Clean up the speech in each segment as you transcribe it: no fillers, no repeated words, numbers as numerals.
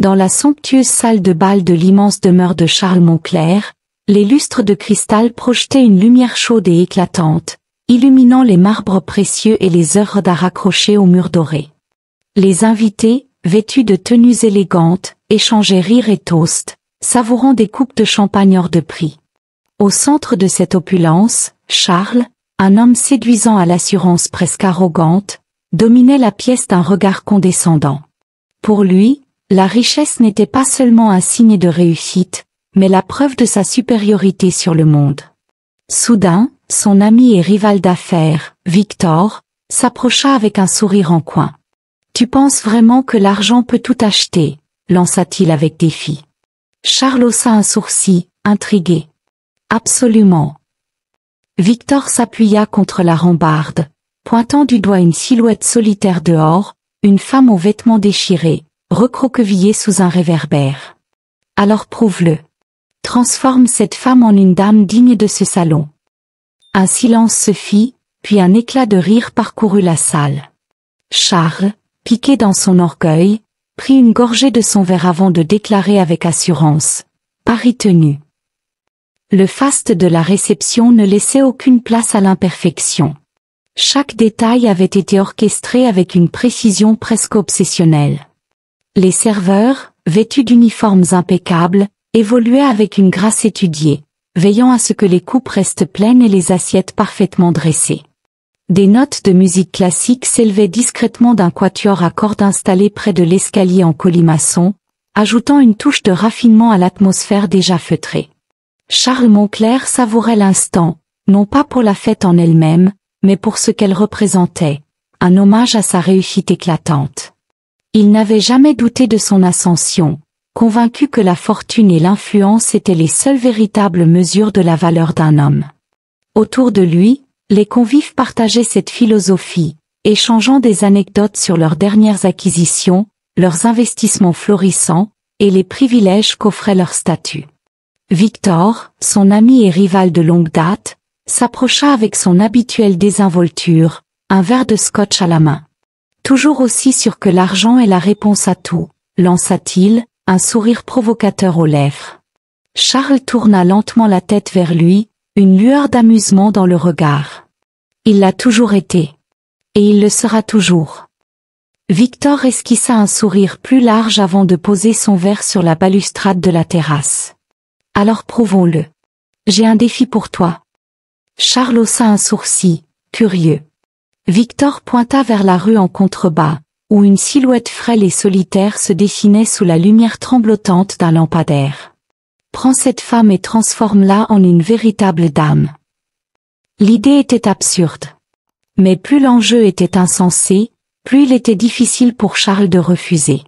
Dans la somptueuse salle de bal de l'immense demeure de Charles Montclair, les lustres de cristal projetaient une lumière chaude et éclatante, illuminant les marbres précieux et les œuvres d'art accrochées aux murs dorés. Les invités, vêtus de tenues élégantes, échangeaient rires et toasts, savourant des coupes de champagne hors de prix. Au centre de cette opulence, Charles, un homme séduisant à l'assurance presque arrogante, dominait la pièce d'un regard condescendant. Pour lui, la richesse n'était pas seulement un signe de réussite, mais la preuve de sa supériorité sur le monde. Soudain, son ami et rival d'affaires, Victor, s'approcha avec un sourire en coin. « Tu penses vraiment que l'argent peut tout acheter ?» lança-t-il avec défi. Charles haussa un sourcil, intrigué. « Absolument. » Victor s'appuya contre la rambarde, pointant du doigt une silhouette solitaire dehors, une femme aux vêtements déchirés, recroquevillée sous un réverbère. « Alors prouve-le. Transforme cette femme en une dame digne de ce salon. » Un silence se fit, puis un éclat de rire parcourut la salle. Charles, piqué dans son orgueil, prit une gorgée de son verre avant de déclarer avec assurance « Pari tenu ». Le faste de la réception ne laissait aucune place à l'imperfection. Chaque détail avait été orchestré avec une précision presque obsessionnelle. Les serveurs, vêtus d'uniformes impeccables, évoluaient avec une grâce étudiée, veillant à ce que les coupes restent pleines et les assiettes parfaitement dressées. Des notes de musique classique s'élevaient discrètement d'un quatuor à cordes installé près de l'escalier en colimaçon, ajoutant une touche de raffinement à l'atmosphère déjà feutrée. Charles Montclair savourait l'instant, non pas pour la fête en elle-même, mais pour ce qu'elle représentait, un hommage à sa réussite éclatante. Il n'avait jamais douté de son ascension, convaincu que la fortune et l'influence étaient les seules véritables mesures de la valeur d'un homme. Autour de lui, les convives partageaient cette philosophie, échangeant des anecdotes sur leurs dernières acquisitions, leurs investissements florissants, et les privilèges qu'offrait leur statut. Victor, son ami et rival de longue date, s'approcha avec son habituelle désinvolture, un verre de scotch à la main. « Toujours aussi sûr que l'argent est la réponse à tout », lança-t-il, un sourire provocateur aux lèvres. Charles tourna lentement la tête vers lui, une lueur d'amusement dans le regard. « Il l'a toujours été. Et il le sera toujours. » Victor esquissa un sourire plus large avant de poser son verre sur la balustrade de la terrasse. « Alors prouvons-le. J'ai un défi pour toi. » Charles haussa un sourcil, curieux. Victor pointa vers la rue en contrebas, où une silhouette frêle et solitaire se dessinait sous la lumière tremblotante d'un lampadaire. « Prends cette femme et transforme-la en une véritable dame. » L'idée était absurde. Mais plus l'enjeu était insensé, plus il était difficile pour Charles de refuser.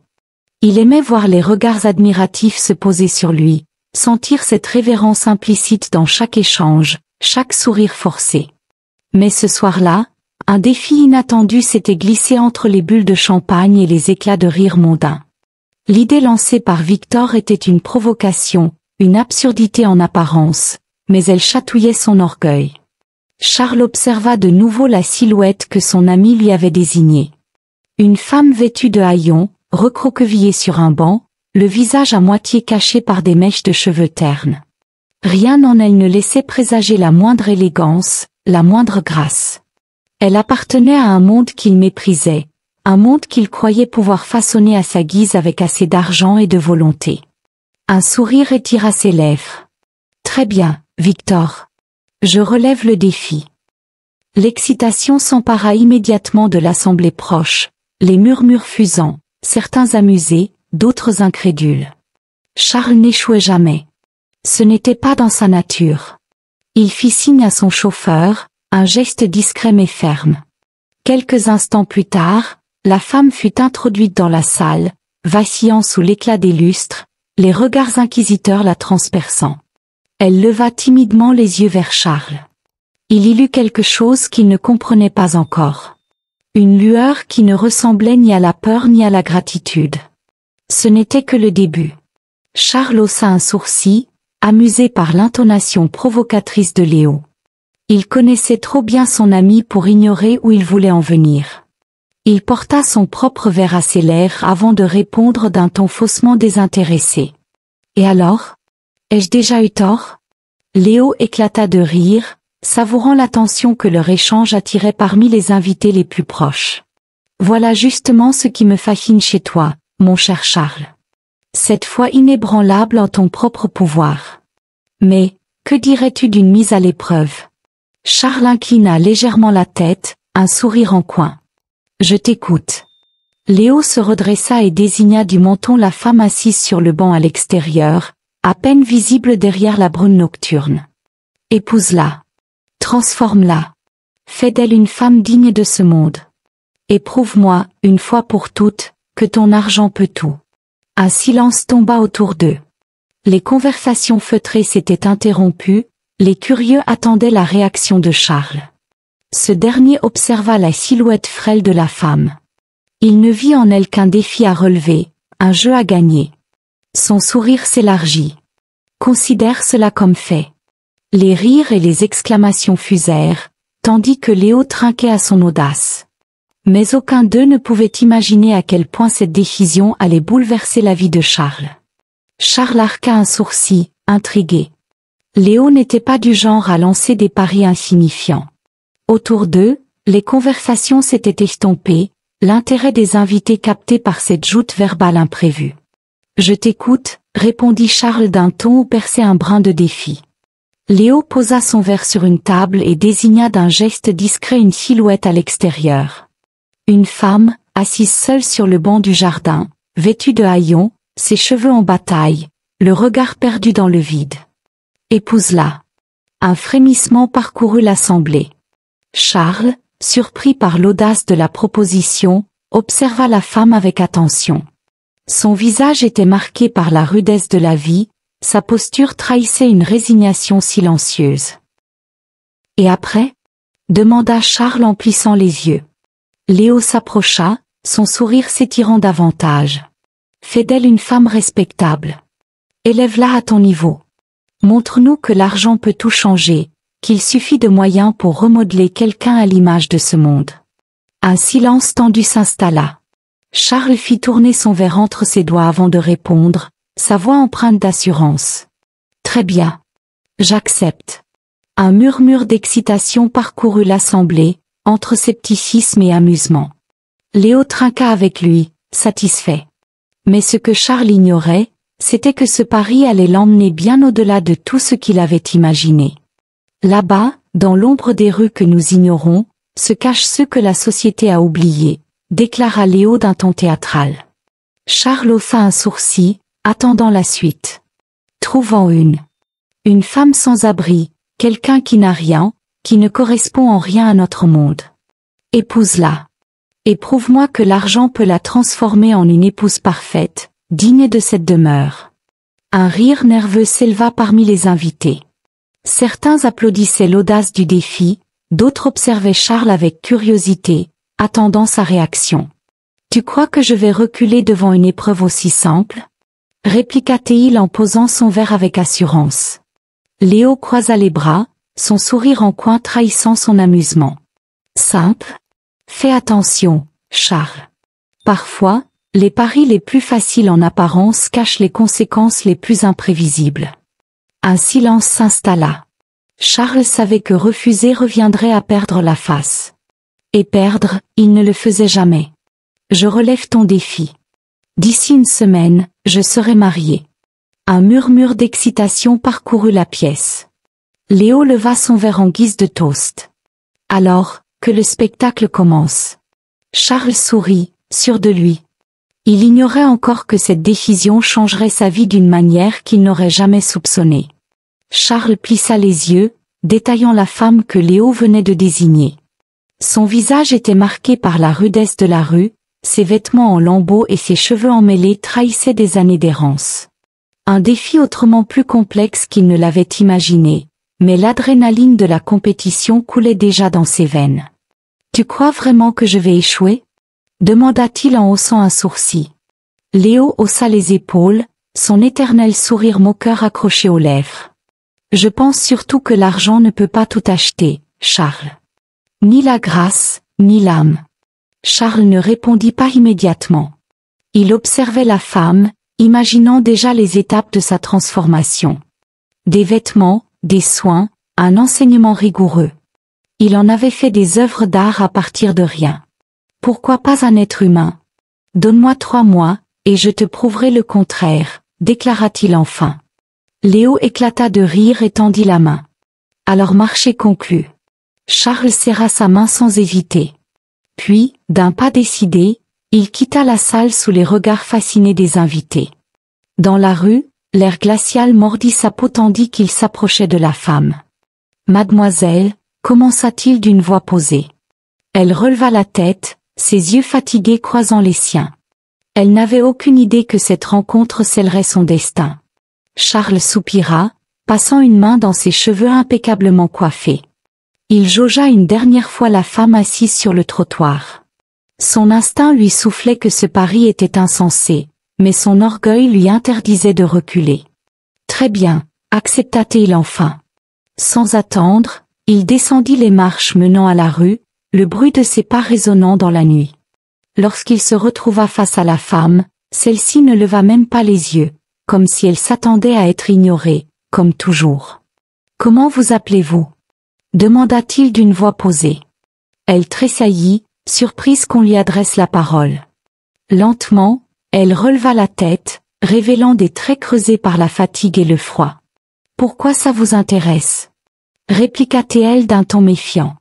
Il aimait voir les regards admiratifs se poser sur lui, sentir cette révérence implicite dans chaque échange, chaque sourire forcé. Mais ce soir-là, un défi inattendu s'était glissé entre les bulles de champagne et les éclats de rire mondains. L'idée lancée par Victor était une provocation, une absurdité en apparence, mais elle chatouillait son orgueil. Charles observa de nouveau la silhouette que son ami lui avait désignée. Une femme vêtue de haillons, recroquevillée sur un banc, le visage à moitié caché par des mèches de cheveux ternes. Rien en elle ne laissait présager la moindre élégance, la moindre grâce. Elle appartenait à un monde qu'il méprisait, un monde qu'il croyait pouvoir façonner à sa guise avec assez d'argent et de volonté. Un sourire étira ses lèvres. « Très bien, Victor. Je relève le défi. » L'excitation s'empara immédiatement de l'assemblée proche, les murmures fusant, certains amusés, d'autres incrédules. Charles n'échouait jamais. Ce n'était pas dans sa nature. Il fit signe à son chauffeur, un geste discret mais ferme. Quelques instants plus tard, la femme fut introduite dans la salle, vacillant sous l'éclat des lustres, les regards inquisiteurs la transperçant. Elle leva timidement les yeux vers Charles. Il y lut quelque chose qu'il ne comprenait pas encore. Une lueur qui ne ressemblait ni à la peur ni à la gratitude. Ce n'était que le début. Charles haussa un sourcil, amusé par l'intonation provocatrice de Léo. Il connaissait trop bien son ami pour ignorer où il voulait en venir. Il porta son propre verre à ses lèvres avant de répondre d'un ton faussement désintéressé. Et alors? Ai-je déjà eu tort? Léo éclata de rire, savourant l'attention que leur échange attirait parmi les invités les plus proches. Voilà justement ce qui me fascine chez toi, mon cher Charles. Cette foi inébranlable en ton propre pouvoir. Mais, que dirais-tu d'une mise à l'épreuve? Charles inclina légèrement la tête, un sourire en coin. Je t'écoute. Léo se redressa et désigna du menton la femme assise sur le banc à l'extérieur, à peine visible derrière la brume nocturne. Épouse-la. Transforme-la. Fais d'elle une femme digne de ce monde. Et prouve-moi, une fois pour toutes, que ton argent peut tout. Un silence tomba autour d'eux. Les conversations feutrées s'étaient interrompues, les curieux attendaient la réaction de Charles. Ce dernier observa la silhouette frêle de la femme. Il ne vit en elle qu'un défi à relever, un jeu à gagner. Son sourire s'élargit. Considère cela comme fait. Les rires et les exclamations fusèrent, tandis que Léo trinquait à son audace. Mais aucun d'eux ne pouvait imaginer à quel point cette décision allait bouleverser la vie de Charles. Charles arqua un sourcil, intrigué. Léo n'était pas du genre à lancer des paris insignifiants. Autour d'eux, les conversations s'étaient estompées, l'intérêt des invités capté par cette joute verbale imprévue. « Je t'écoute », répondit Charles d'un ton où perçait un brin de défi. Léo posa son verre sur une table et désigna d'un geste discret une silhouette à l'extérieur. Une femme, assise seule sur le banc du jardin, vêtue de haillons, ses cheveux en bataille, le regard perdu dans le vide. Épouse-la. Un frémissement parcourut l'assemblée. Charles, surpris par l'audace de la proposition, observa la femme avec attention. Son visage était marqué par la rudesse de la vie, sa posture trahissait une résignation silencieuse. « Et après » demanda Charles en plissant les yeux. Léo s'approcha, son sourire s'étirant davantage. « Fais d'elle une femme respectable. Élève-la à ton niveau. Montre-nous que l'argent peut tout changer, qu'il suffit de moyens pour remodeler quelqu'un à l'image de ce monde. » Un silence tendu s'installa. Charles fit tourner son verre entre ses doigts avant de répondre, sa voix empreinte d'assurance. « Très bien. J'accepte. » Un murmure d'excitation parcourut l'assemblée, entre scepticisme et amusement. Léo trinqua avec lui, satisfait. Mais ce que Charles ignorait, c'était que ce pari allait l'emmener bien au-delà de tout ce qu'il avait imaginé. Là-bas, dans l'ombre des rues que nous ignorons, se cachent ceux que la société a oubliés, déclara Léo d'un ton théâtral. Charles haussa un sourcil, attendant la suite. Trouvant une femme sans abri, quelqu'un qui n'a rien, qui ne correspond en rien à notre monde. Épouse-la. Et prouve-moi que l'argent peut la transformer en une épouse parfaite, digne de cette demeure. Un rire nerveux s'éleva parmi les invités. Certains applaudissaient l'audace du défi, d'autres observaient Charles avec curiosité, attendant sa réaction. « Tu crois que je vais reculer devant une épreuve aussi simple ?» répliqua-t-il en posant son verre avec assurance. Léo croisa les bras, son sourire en coin trahissant son amusement. « Simple ? Fais attention, Charles. Parfois, les paris les plus faciles en apparence cachent les conséquences les plus imprévisibles. » Un silence s'installa. Charles savait que refuser reviendrait à perdre la face. Et perdre, il ne le faisait jamais. « Je relève ton défi. D'ici une semaine, je serai marié. » Un murmure d'excitation parcourut la pièce. Léo leva son verre en guise de toast. « Alors, que le spectacle commence. » Charles sourit, sûr de lui. Il ignorait encore que cette décision changerait sa vie d'une manière qu'il n'aurait jamais soupçonnée. Charles plissa les yeux, détaillant la femme que Léo venait de désigner. Son visage était marqué par la rudesse de la rue, ses vêtements en lambeaux et ses cheveux emmêlés trahissaient des années d'errance. Un défi autrement plus complexe qu'il ne l'avait imaginé, mais l'adrénaline de la compétition coulait déjà dans ses veines. « Tu crois vraiment que je vais échouer ?» demanda-t-il en haussant un sourcil. Léo haussa les épaules, son éternel sourire moqueur accroché aux lèvres. « Je pense surtout que l'argent ne peut pas tout acheter, Charles. Ni la grâce, ni l'âme. » Charles ne répondit pas immédiatement. Il observait la femme, imaginant déjà les étapes de sa transformation. Des vêtements, des soins, un enseignement rigoureux. Il en avait fait des œuvres d'art à partir de rien. Pourquoi pas un être humain? Donne-moi 3 mois, et je te prouverai le contraire, déclara-t-il enfin. Léo éclata de rire et tendit la main. Alors marché conclu. Charles serra sa main sans hésiter. Puis, d'un pas décidé, il quitta la salle sous les regards fascinés des invités. Dans la rue, l'air glacial mordit sa peau tandis qu'il s'approchait de la femme. « Mademoiselle » commença-t-il d'une voix posée. Elle releva la tête, ses yeux fatigués croisant les siens. Elle n'avait aucune idée que cette rencontre scellerait son destin. Charles soupira, passant une main dans ses cheveux impeccablement coiffés. Il jaugea une dernière fois la femme assise sur le trottoir. Son instinct lui soufflait que ce pari était insensé, mais son orgueil lui interdisait de reculer. Très bien, accepta-t-il enfin. Sans attendre, il descendit les marches menant à la rue, le bruit de ses pas résonnant dans la nuit. Lorsqu'il se retrouva face à la femme, celle-ci ne leva même pas les yeux, comme si elle s'attendait à être ignorée, comme toujours. « Comment vous appelez-vous » demanda-t-il d'une voix posée. Elle tressaillit, surprise qu'on lui adresse la parole. Lentement, elle releva la tête, révélant des traits creusés par la fatigue et le froid. « Pourquoi ça vous intéresse » répliqua-t-elle d'un ton méfiant.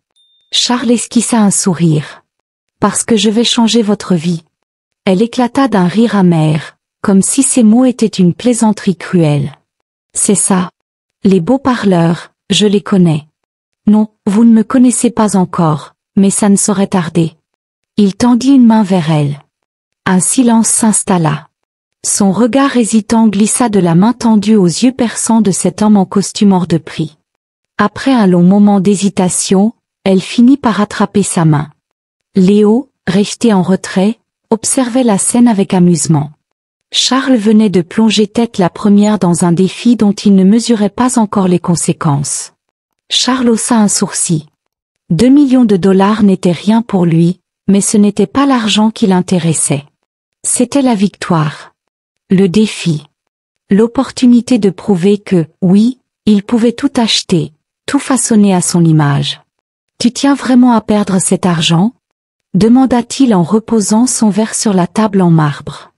Charles esquissa un sourire. « Parce que je vais changer votre vie. » Elle éclata d'un rire amer, comme si ces mots étaient une plaisanterie cruelle. « C'est ça. Les beaux parleurs, je les connais. » « Non, vous ne me connaissez pas encore, mais ça ne saurait tarder. » Il tendit une main vers elle. Un silence s'installa. Son regard hésitant glissa de la main tendue aux yeux perçants de cet homme en costume hors de prix. Après un long moment d'hésitation, elle finit par attraper sa main. Léo, resté en retrait, observait la scène avec amusement. Charles venait de plonger tête la première dans un défi dont il ne mesurait pas encore les conséquences. Charles haussa un sourcil. 2 millions de dollars n'étaient rien pour lui, mais ce n'était pas l'argent qui l'intéressait. C'était la victoire. Le défi. L'opportunité de prouver que, oui, il pouvait tout acheter, tout façonner à son image. « Tu tiens vraiment à perdre cet argent ?» demanda-t-il en reposant son verre sur la table en marbre.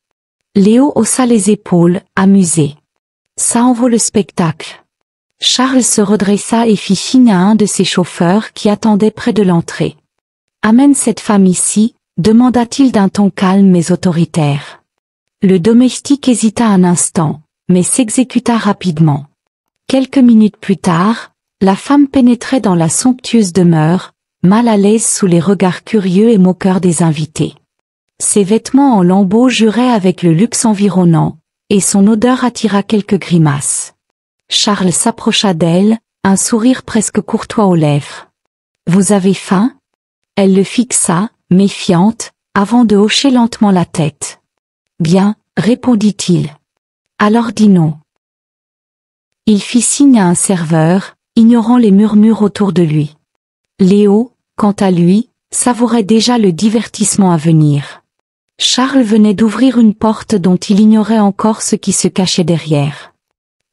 Léo haussa les épaules, amusé. « Ça en vaut le spectacle. » Charles se redressa et fit signe à un de ses chauffeurs qui attendait près de l'entrée. « Amène cette femme ici » demanda-t-il d'un ton calme mais autoritaire. Le domestique hésita un instant, mais s'exécuta rapidement. Quelques minutes plus tard, la femme pénétrait dans la somptueuse demeure, mal à l'aise sous les regards curieux et moqueurs des invités. Ses vêtements en lambeaux juraient avec le luxe environnant, et son odeur attira quelques grimaces. Charles s'approcha d'elle, un sourire presque courtois aux lèvres. « Vous avez faim ?» Elle le fixa, méfiante, avant de hocher lentement la tête. « Bien, » répondit-il. « Alors dis non. » Il fit signe à un serveur, ignorant les murmures autour de lui. Léo, quant à lui, savourait déjà le divertissement à venir. Charles venait d'ouvrir une porte dont il ignorait encore ce qui se cachait derrière.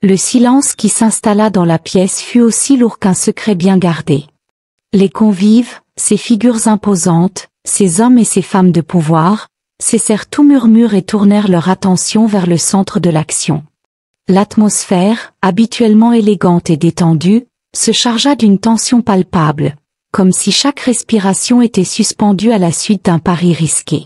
Le silence qui s'installa dans la pièce fut aussi lourd qu'un secret bien gardé. Les convives, ces figures imposantes, ces hommes et ces femmes de pouvoir, cessèrent tout murmure et tournèrent leur attention vers le centre de l'action. L'atmosphère, habituellement élégante et détendue, se chargea d'une tension palpable, comme si chaque respiration était suspendue à la suite d'un pari risqué.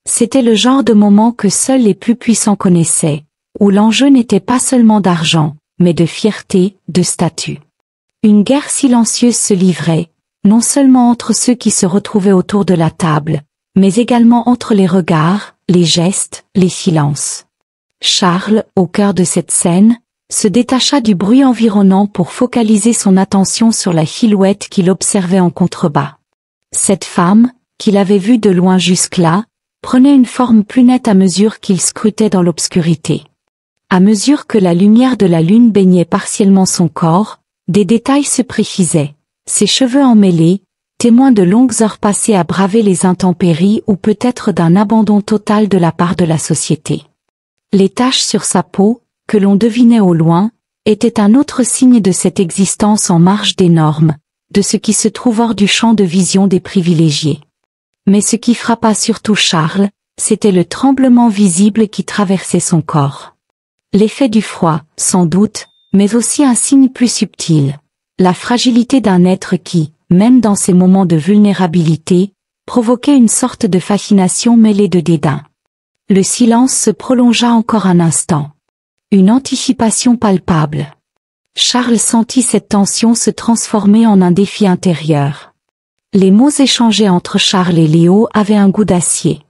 C'était le genre de moment que seuls les plus puissants connaissaient, où l'enjeu n'était pas seulement d'argent, mais de fierté, de statut. Une guerre silencieuse se livrait, non seulement entre ceux qui se retrouvaient autour de la table, mais également entre les regards, les gestes, les silences. Charles, au cœur de cette scène, se détacha du bruit environnant pour focaliser son attention sur la silhouette qu'il observait en contrebas. Cette femme, qu'il avait vue de loin jusque-là, prenait une forme plus nette à mesure qu'il scrutait dans l'obscurité. À mesure que la lumière de la lune baignait partiellement son corps, des détails se précisaient. Ses cheveux emmêlés, témoin de longues heures passées à braver les intempéries ou peut-être d'un abandon total de la part de la société. Les taches sur sa peau, que l'on devinait au loin, étaient un autre signe de cette existence en marge des normes, de ce qui se trouve hors du champ de vision des privilégiés. Mais ce qui frappa surtout Charles, c'était le tremblement visible qui traversait son corps. L'effet du froid, sans doute, mais aussi un signe plus subtil. La fragilité d'un être qui, même dans ses moments de vulnérabilité, provoquait une sorte de fascination mêlée de dédain. Le silence se prolongea encore un instant. Une anticipation palpable. Charles sentit cette tension se transformer en un défi intérieur. Les mots échangés entre Charles et Léo avaient un goût d'acier.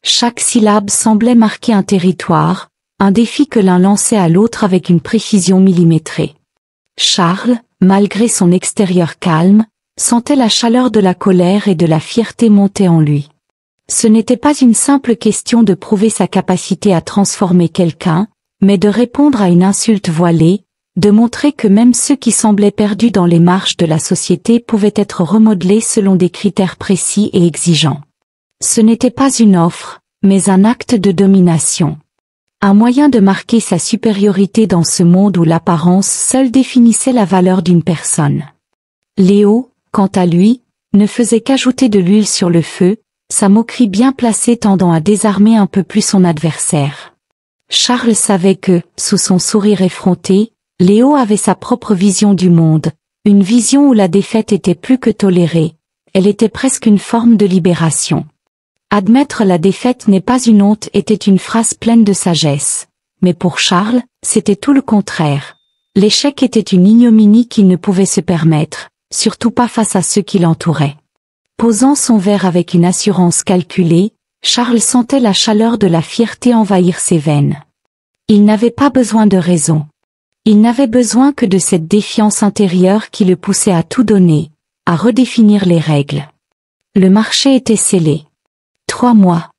Chaque syllabe semblait marquer un territoire, un défi que l'un lançait à l'autre avec une précision millimétrée. Charles, malgré son extérieur calme, sentait la chaleur de la colère et de la fierté monter en lui. Ce n'était pas une simple question de prouver sa capacité à transformer quelqu'un, mais de répondre à une insulte voilée, de montrer que même ceux qui semblaient perdus dans les marges de la société pouvaient être remodelés selon des critères précis et exigeants. Ce n'était pas une offre, mais un acte de domination. Un moyen de marquer sa supériorité dans ce monde où l'apparence seule définissait la valeur d'une personne. Léo, quant à lui, ne faisait qu'ajouter de l'huile sur le feu, sa moquerie bien placée tendant à désarmer un peu plus son adversaire. Charles savait que, sous son sourire effronté, Léo avait sa propre vision du monde, une vision où la défaite était plus que tolérée, elle était presque une forme de libération. Admettre la défaite n'est pas une honte était une phrase pleine de sagesse. Mais pour Charles, c'était tout le contraire. L'échec était une ignominie qu'il ne pouvait se permettre, surtout pas face à ceux qui l'entouraient. Posant son verre avec une assurance calculée, Charles sentait la chaleur de la fierté envahir ses veines. Il n'avait pas besoin de raison. Il n'avait besoin que de cette défiance intérieure qui le poussait à tout donner, à redéfinir les règles. Le marché était scellé. 3 mois.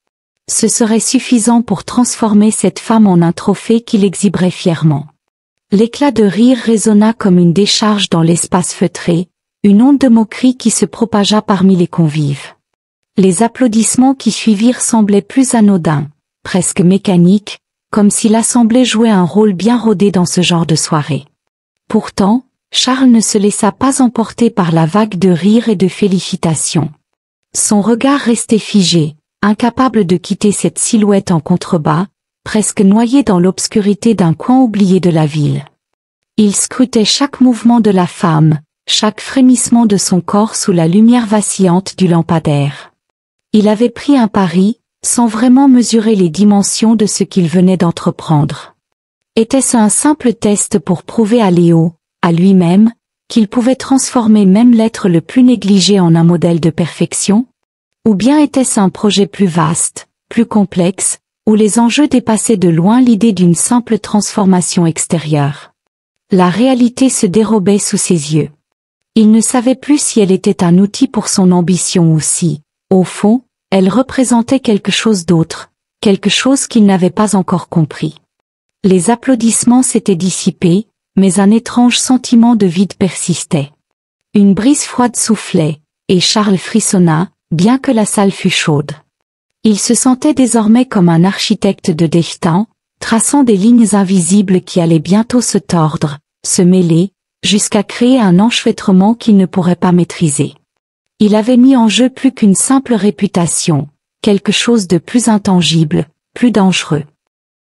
Ce serait suffisant pour transformer cette femme en un trophée qu'il exhiberait fièrement. L'éclat de rire résonna comme une décharge dans l'espace feutré, une onde de moquerie qui se propagea parmi les convives. Les applaudissements qui suivirent semblaient plus anodins, presque mécaniques, comme si l'assemblée jouait un rôle bien rodé dans ce genre de soirée. Pourtant, Charles ne se laissa pas emporter par la vague de rires et de félicitations. Son regard restait figé, incapable de quitter cette silhouette en contrebas, presque noyé dans l'obscurité d'un coin oublié de la ville. Il scrutait chaque mouvement de la femme, chaque frémissement de son corps sous la lumière vacillante du lampadaire. Il avait pris un pari, sans vraiment mesurer les dimensions de ce qu'il venait d'entreprendre. Était-ce un simple test pour prouver à Léo, à lui-même, qu'il pouvait transformer même l'être le plus négligé en un modèle de perfection? Ou bien était-ce un projet plus vaste, plus complexe, où les enjeux dépassaient de loin l'idée d'une simple transformation extérieure? La réalité se dérobait sous ses yeux. Il ne savait plus si elle était un outil pour son ambition ou si, au fond, elle représentait quelque chose d'autre, quelque chose qu'il n'avait pas encore compris. Les applaudissements s'étaient dissipés, mais un étrange sentiment de vide persistait. Une brise froide soufflait, et Charles frissonna, bien que la salle fût chaude. Il se sentait désormais comme un architecte de destin, traçant des lignes invisibles qui allaient bientôt se tordre, se mêler, jusqu'à créer un enchevêtrement qu'il ne pourrait pas maîtriser. Il avait mis en jeu plus qu'une simple réputation, quelque chose de plus intangible, plus dangereux.